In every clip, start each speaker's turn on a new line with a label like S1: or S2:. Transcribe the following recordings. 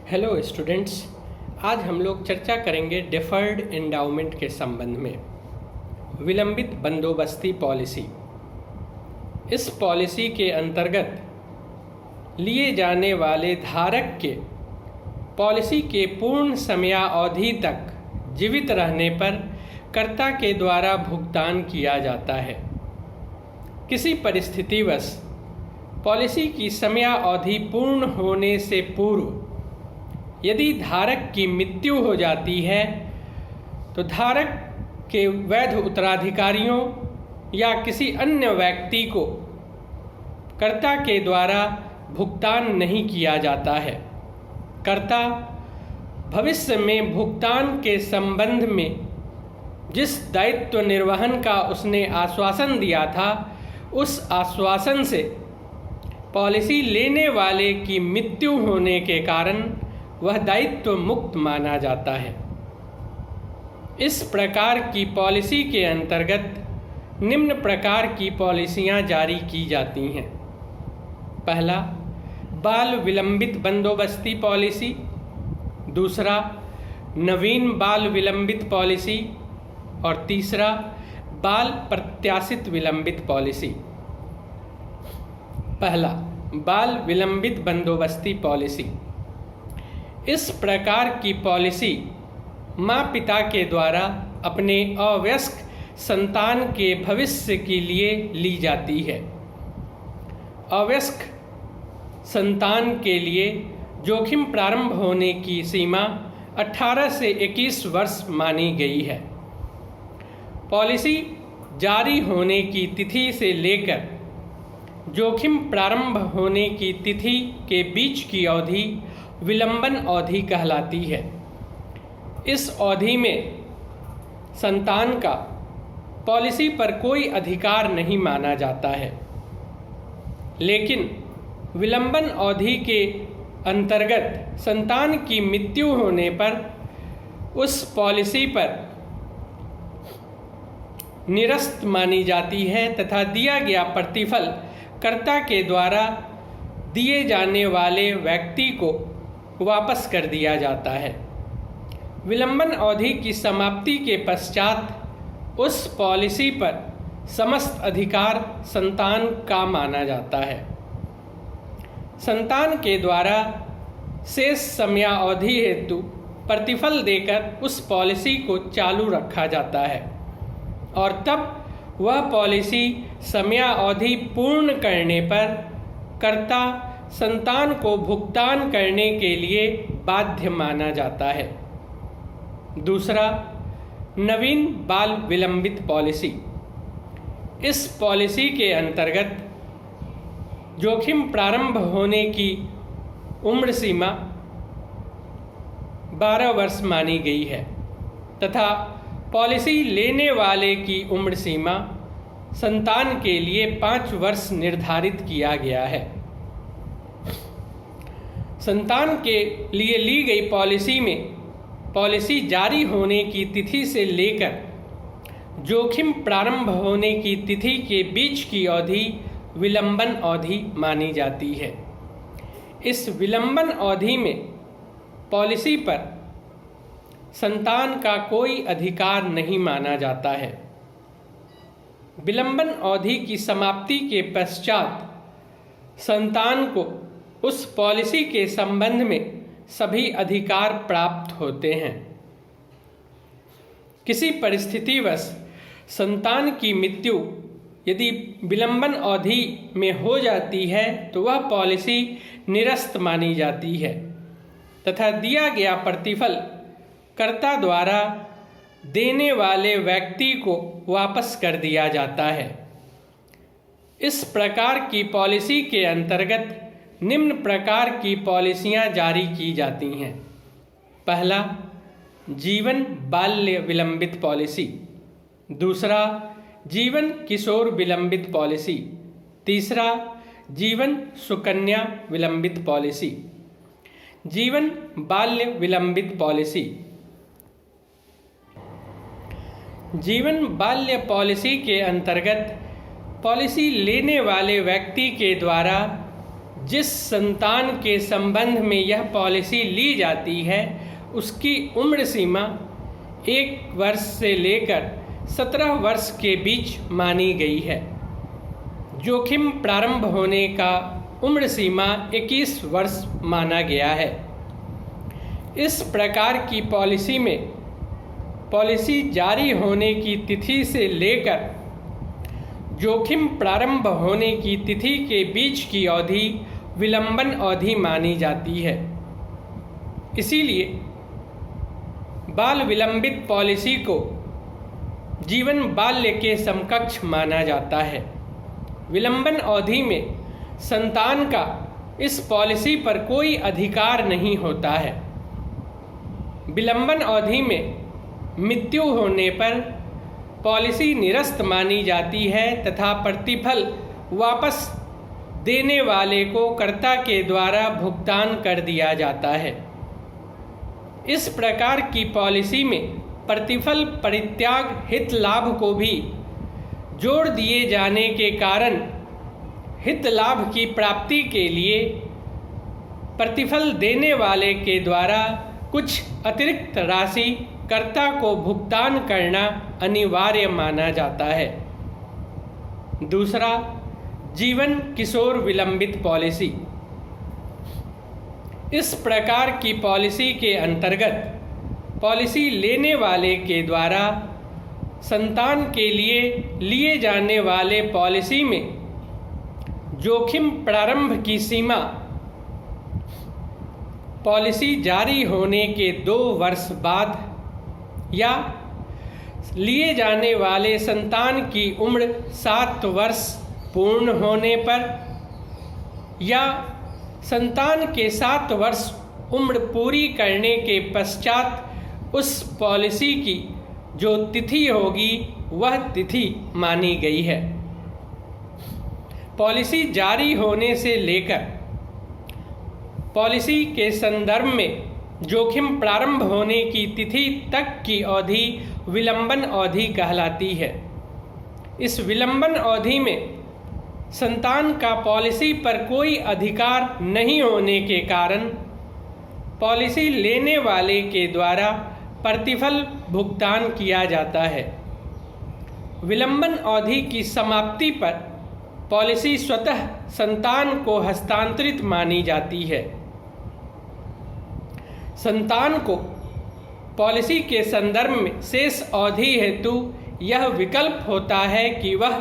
S1: Hello students, आज हम लोग चर्चा करेंगे डिफर्ड एंडाउमेंट के संबंध में। विलंबित बंदोबस्ती पॉलिसी। इस पॉलिसी के अंतर्गत लिए जाने वाले धारक के पॉलिसी के पूर्ण समयावधि तक जीवित रहने पर कर्ता के द्वारा भुगतान किया जाता है। किसी परिस्थितिवश पॉलिसी की समयावधि पूर्ण होने से पूर्व यदि धारक की मृत्यु हो जाती है तो धारक के वैध उत्तराधिकारियों या किसी अन्य व्यक्ति को कर्ता के द्वारा भुगतान नहीं किया जाता है। कर्ता भविष्य में भुगतान के संबंध में जिस दायित्व निर्वहन का उसने आश्वासन दिया था, उस आश्वासन से पॉलिसी लेने वाले की मृत्यु होने के कारण वह दायित्व मुक्त माना जाता है। इस प्रकार की पॉलिसी के अंतर्गत निम्न प्रकार की पॉलिसियां जारी की जाती हैं। पहला, बाल विलंबित बंदोबस्ती पॉलिसी। दूसरा, नवीन बाल विलंबित पॉलिसी। और तीसरा, बाल प्रत्याशित विलंबित पॉलिसी। पहला, बाल विलंबित बंदोबस्ती पॉलिसी। इस प्रकार की पॉलिसी माँ पिता के द्वारा अपने अवयस्क संतान के भविष्य के लिए ली जाती है। अवयस्क संतान के लिए जोखिम प्रारंभ होने की सीमा 18 से 21 वर्ष मानी गई है। पॉलिसी जारी होने की तिथि से लेकर जोखिम प्रारंभ होने की तिथि के बीच की अवधि विलंबन अवधि कहलाती है। इस अवधि में संतान का पॉलिसी पर कोई अधिकार नहीं माना जाता है, लेकिन विलंबन अवधि के अंतर्गत संतान की मृत्यु होने पर उस पॉलिसी पर निरस्त मानी जाती है तथा दिया गया प्रतिफल कर्ता के द्वारा दिए जाने वाले व्यक्ति को वापस कर दिया जाता है। विलंबन अवधि की समाप्ति के पश्चात उस पॉलिसी पर समस्त अधिकार संतान का माना जाता है। संतान के द्वारा शेष समयावधि हेतु प्रतिफल देकर उस पॉलिसी को चालू रखा जाता है और तब वह पॉलिसी समयावधि पूर्ण करने पर कर्ता संतान को भुगतान करने के लिए बाध्य माना जाता है। दूसरा, नवीन बाल विलंबित पॉलिसी। इस पॉलिसी के अंतर्गत जोखिम प्रारंभ होने की उम्र सीमा 12 वर्ष मानी गई है तथा पॉलिसी लेने वाले की उम्र सीमा संतान के लिए 5 वर्ष निर्धारित किया गया है। संतान के लिए ली गई पॉलिसी में पॉलिसी जारी होने की तिथि से लेकर जोखिम प्रारंभ होने की तिथि के बीच की अवधि विलंबन अवधि मानी जाती है। इस विलंबन अवधि में पॉलिसी पर संतान का कोई अधिकार नहीं माना जाता है। विलंबन अवधि की समाप्ति के पश्चात संतान को उस पॉलिसी के संबंध में सभी अधिकार प्राप्त होते हैं। किसी परिस्थितिवश संतान की मृत्यु यदि विलंबन अवधि में हो जाती है तो वह पॉलिसी निरस्त मानी जाती है तथा दिया गया प्रतिफल कर्ता द्वारा देने वाले व्यक्ति को वापस कर दिया जाता है। इस प्रकार की पॉलिसी के अंतर्गत निम्न प्रकार की पॉलिसियां जारी की जाती हैं। पहला, जीवन बाल्य विलंबित पॉलिसी। दूसरा, जीवन किशोर विलंबित पॉलिसी। तीसरा, जीवन सुकन्या विलंबित पॉलिसी। जीवन बाल्य विलंबित पॉलिसी। जीवन बाल्य पॉलिसी के अंतर्गत पॉलिसी लेने वाले व्यक्ति के द्वारा जिस संतान के संबंध में यह पॉलिसी ली जाती है उसकी उम्र सीमा 1 वर्ष से लेकर 17 वर्ष के बीच मानी गई है। जोखिम प्रारंभ होने का उम्र सीमा 21 वर्ष माना गया है। इस प्रकार की पॉलिसी में पॉलिसी जारी होने की तिथि से लेकर जोखिम प्रारंभ होने की तिथि के बीच की अवधि विलंबन अवधि मानी जाती है। इसीलिए बाल विलंबित पॉलिसी को जीवन बाल्य के समकक्ष माना जाता है। विलंबन अवधि में संतान का इस पॉलिसी पर कोई अधिकार नहीं होता है। विलंबन अवधि में मृत्यु होने पर पॉलिसी निरस्त मानी जाती है तथा प्रतिफल वापस देने वाले को कर्ता के द्वारा भुगतान कर दिया जाता है। इस प्रकार की पॉलिसी में प्रतिफल परित्याग हित लाभ को भी जोड़ दिए जाने के कारण हित लाभ की प्राप्ति के लिए प्रतिफल देने वाले के द्वारा कुछ अतिरिक्त राशि कर्ता को भुगतान करना अनिवार्य माना जाता है। दूसरा, जीवन किशोर विलंबित पॉलिसी। इस प्रकार की पॉलिसी के अंतर्गत पॉलिसी लेने वाले के द्वारा संतान के लिए जाने वाले पॉलिसी में जोखिम प्रारंभ की सीमा पॉलिसी जारी होने के 2 वर्ष बाद या लिए जाने वाले संतान की उम्र 7 वर्ष पूर्ण होने पर या संतान के 7 वर्ष उम्र पूरी करने के पश्चात उस पॉलिसी की जो तिथि होगी वह तिथि मानी गई है। पॉलिसी जारी होने से लेकर पॉलिसी के संदर्भ में जोखिम प्रारंभ होने की तिथि तक की अवधि विलंबन अवधि कहलाती है। इस विलंबन अवधि में संतान का पॉलिसी पर कोई अधिकार नहीं होने के कारण पॉलिसी लेने वाले के द्वारा प्रतिफल भुगतान किया जाता है। विलंबन अवधि की समाप्ति पर पॉलिसी स्वतः संतान को हस्तांतरित मानी जाती है। संतान को पॉलिसी के संदर्भ में शेष अवधि हेतु यह विकल्प होता है कि वह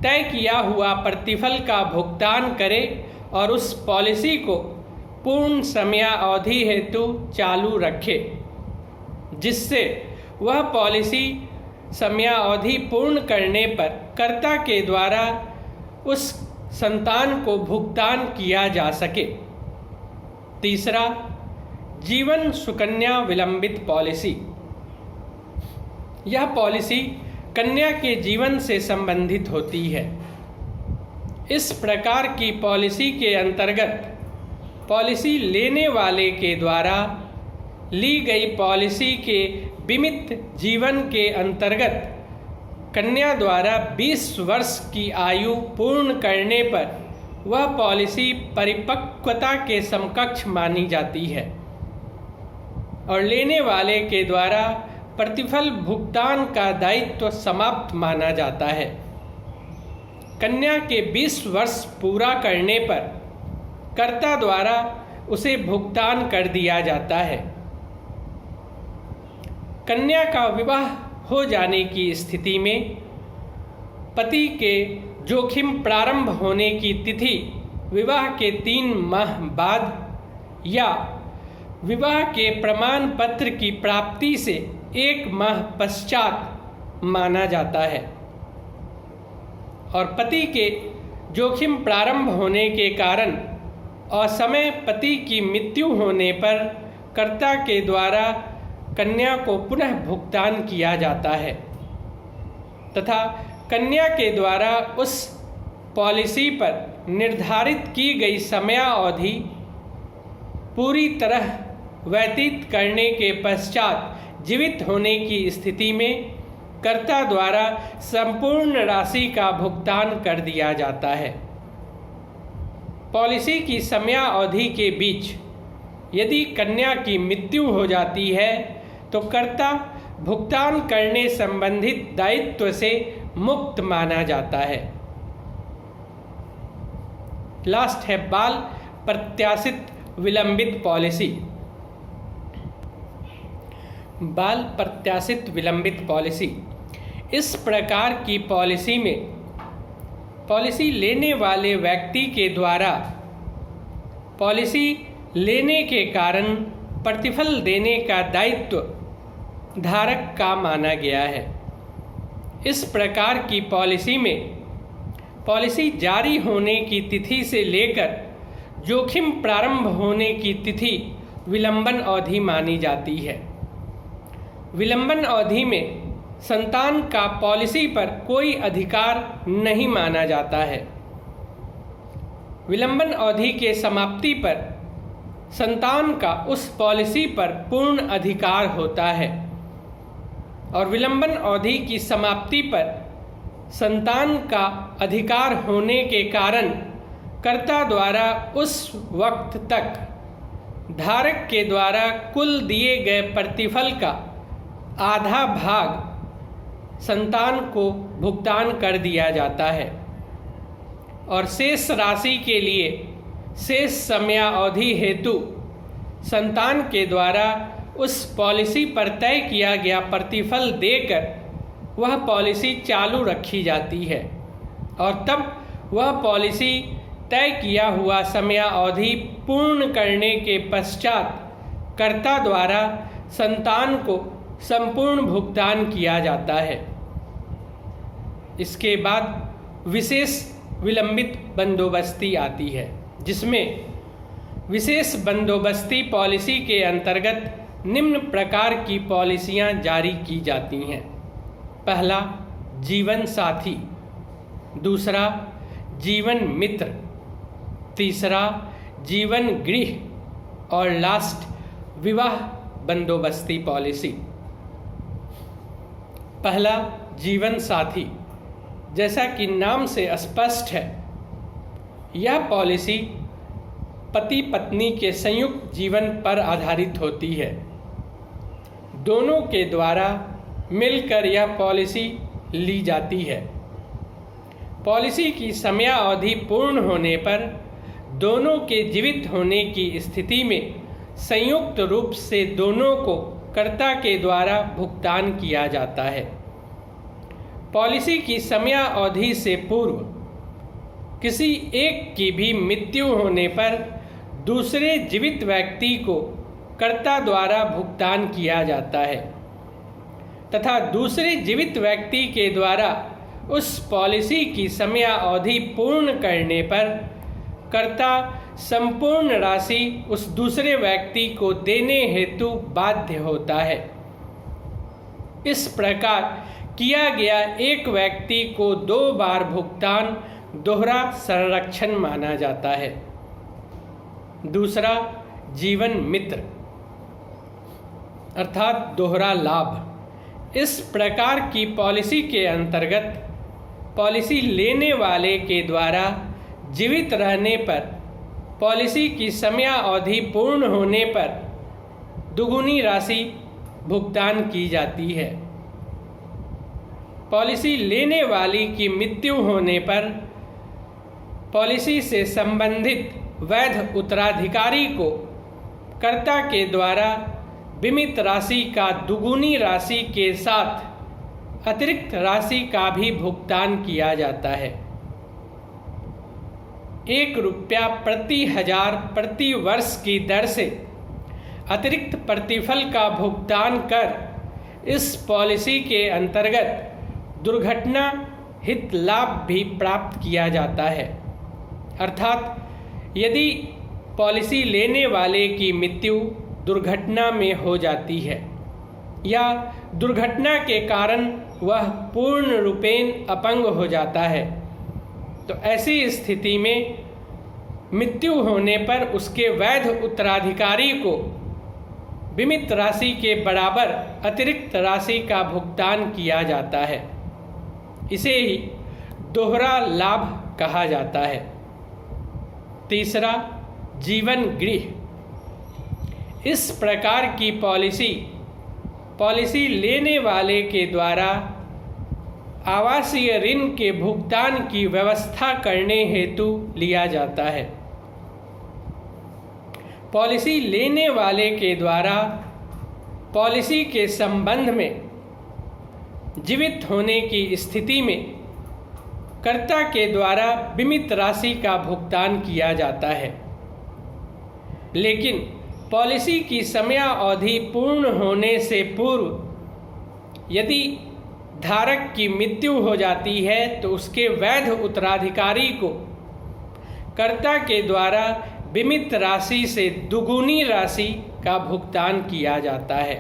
S1: तय किया हुआ प्रतिफल का भुगतान करे और उस पॉलिसी को पूर्ण समयावधि हेतु चालू रखे, जिससे वह पॉलिसी समयावधि पूर्ण करने पर कर्ता के द्वारा उस संतान को भुगतान किया जा सके। तीसरा, जीवन सुकन्या विलंबित पॉलिसी। यह पॉलिसी कन्या के जीवन से संबंधित होती है। इस प्रकार की पॉलिसी के अंतर्गत पॉलिसी लेने वाले के द्वारा ली गई पॉलिसी के बीमित जीवन के अंतर्गत कन्या द्वारा 20 वर्ष की आयु पूर्ण करने पर वह पॉलिसी परिपक्वता के समकक्ष मानी जाती है और लेने वाले के द्वारा प्रतिफल भुगतान का दायित्व समाप्त माना जाता है। कन्या के 20 वर्ष पूरा करने पर कर्ता द्वारा उसे भुगतान कर दिया जाता है। कन्या का विवाह हो जाने की स्थिति में पति के जोखिम प्रारंभ होने की तिथि विवाह के 3 माह बाद या विवाह के प्रमाण पत्र की प्राप्ति से 1 माह पश्चात माना जाता है और पति के जोखिम प्रारंभ होने के कारण असमय पति की मृत्यु होने पर कर्ता के द्वारा कन्या को पुनः भुगतान किया जाता है तथा कन्या के द्वारा उस पॉलिसी पर निर्धारित की गई समयावधि पूरी तरह व्यतीत करने के पश्चात जीवित होने की स्थिति में कर्ता द्वारा संपूर्ण राशि का भुगतान कर दिया जाता है। पॉलिसी की समयावधि के बीच यदि कन्या की मृत्यु हो जाती है तो कर्ता भुगतान करने संबंधित दायित्व से मुक्त माना जाता है। लास्ट है बाल प्रत्याशित विलंबित पॉलिसी। बाल प्रत्याशित विलंबित पॉलिसी, इस प्रकार की पॉलिसी में पॉलिसी लेने वाले व्यक्ति के द्वारा पॉलिसी लेने के कारण प्रतिफल देने का दायित्व धारक का माना गया है। इस प्रकार की पॉलिसी में पॉलिसी जारी होने की तिथि से लेकर जोखिम प्रारंभ होने की तिथि विलंबन अवधि मानी जाती है। विलंबन अवधि में संतान का पॉलिसी पर कोई अधिकार नहीं माना जाता है। विलंबन अवधि के समाप्ति पर संतान का उस पॉलिसी पर पूर्ण अधिकार होता है और विलंबन अवधि की समाप्ति पर संतान का अधिकार होने के कारण कर्ता द्वारा उस वक्त तक धारक के द्वारा कुल दिए गए प्रतिफल का आधा भाग संतान को भुगतान कर दिया जाता है और शेष राशि के लिए शेष समयावधि हेतु संतान के द्वारा उस पॉलिसी पर तय किया गया प्रतिफल देकर वह पॉलिसी चालू रखी जाती है और तब वह पॉलिसी तय किया हुआ समयावधि पूर्ण करने के पश्चात कर्ता द्वारा संतान को संपूर्ण भुगतान किया जाता है। इसके बाद विशेष विलंबित बंदोबस्ती आती है, जिसमें विशेष बंदोबस्ती पॉलिसी के अंतर्गत निम्न प्रकार की पॉलिसियां जारी की जाती हैं। पहला, जीवन साथी। दूसरा, जीवन मित्र। तीसरा, जीवन गृह। और लास्ट, विवाह बंदोबस्ती पॉलिसी। पहला, जीवन साथी। जैसा कि नाम से स्पष्ट है, यह पॉलिसी पति पत्नी के संयुक्त जीवन पर आधारित होती है। दोनों के द्वारा मिलकर यह पॉलिसी ली जाती है। पॉलिसी की समयावधि पूर्ण होने पर दोनों के जीवित होने की स्थिति में संयुक्त रूप से दोनों को कर्ता के द्वारा भुगतान किया जाता है। पॉलिसी की समयावधि से पूर्व किसी एक की भी मृत्यु होने पर दूसरे जीवित व्यक्ति को कर्ता द्वारा भुगतान किया जाता है तथा दूसरे जीवित व्यक्ति के द्वारा उस पॉलिसी की समयावधि पूर्ण करने पर कर्ता संपूर्ण राशि उस दूसरे व्यक्ति को देने हेतु बाध्य होता है। इस प्रकार किया गया एक व्यक्ति को 2 बार भुगतान दोहरा संरक्षण माना जाता है। दूसरा, जीवन मित्र अर्थात दोहरा लाभ। इस प्रकार की पॉलिसी के अंतर्गत पॉलिसी लेने वाले के द्वारा जीवित रहने पर पॉलिसी की समयावधि पूर्ण होने पर दुगुनी राशि भुगतान की जाती है। पॉलिसी लेने वाली की मृत्यु होने पर पॉलिसी से संबंधित वैध उत्तराधिकारी को कर्ता के द्वारा बीमित राशि का दुगुनी राशि के साथ अतिरिक्त राशि का भी भुगतान किया जाता है। 1 रुपया प्रति 1000 प्रति वर्ष की दर से अतिरिक्त प्रतिफल का भुगतान कर इस पॉलिसी के अंतर्गत दुर्घटना हित लाभ भी प्राप्त किया जाता है। अर्थात यदि पॉलिसी लेने वाले की मृत्यु दुर्घटना में हो जाती है या दुर्घटना के कारण वह पूर्ण रूपेण अपंग हो जाता है, तो ऐसी स्थिति में मृत्यु होने पर उसके वैध उत्तराधिकारी को बीमित राशि के बराबर अतिरिक्त राशि का भुगतान किया जाता है। इसे ही दोहरा लाभ कहा जाता है। तीसरा, जीवन गृह। इस प्रकार की पॉलिसी लेने वाले के द्वारा आवासीय ऋण के भुगतान की व्यवस्था करने हेतु लिया जाता है। पॉलिसी लेने वाले के द्वारा पॉलिसी के संबंध में जीवित होने की स्थिति में कर्ता के द्वारा बीमित राशि का भुगतान किया जाता है, लेकिन पॉलिसी की समयावधि पूर्ण होने से पूर्व यदि धारक की मृत्यु हो जाती है तो उसके वैध उत्तराधिकारी को कर्ता के द्वारा बीमित राशि से दुगुनी राशि का भुगतान किया जाता है।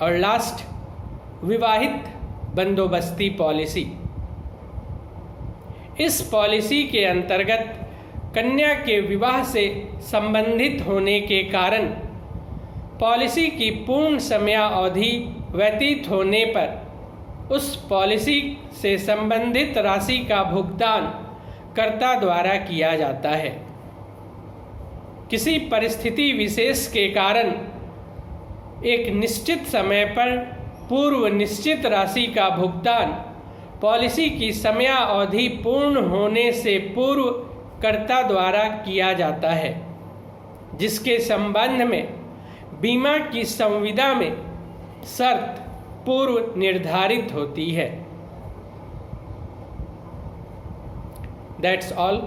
S1: और लास्ट, विवाहित बंदोबस्ती पॉलिसी। इस पॉलिसी के अंतर्गत कन्या के विवाह से संबंधित होने के कारण पॉलिसी की पूर्ण समयावधि व्यतीत होने पर उस पॉलिसी से संबंधित राशि का भुगतान कर्ता द्वारा किया जाता है। किसी परिस्थिति विशेष के कारण एक निश्चित समय पर पूर्व निश्चित राशि का भुगतान पॉलिसी की समयावधि पूर्ण होने से पूर्व कर्ता द्वारा किया जाता है, जिसके संबंध में बीमा की संविदा में शर्त पूर्व निर्धारित होती है। That's all.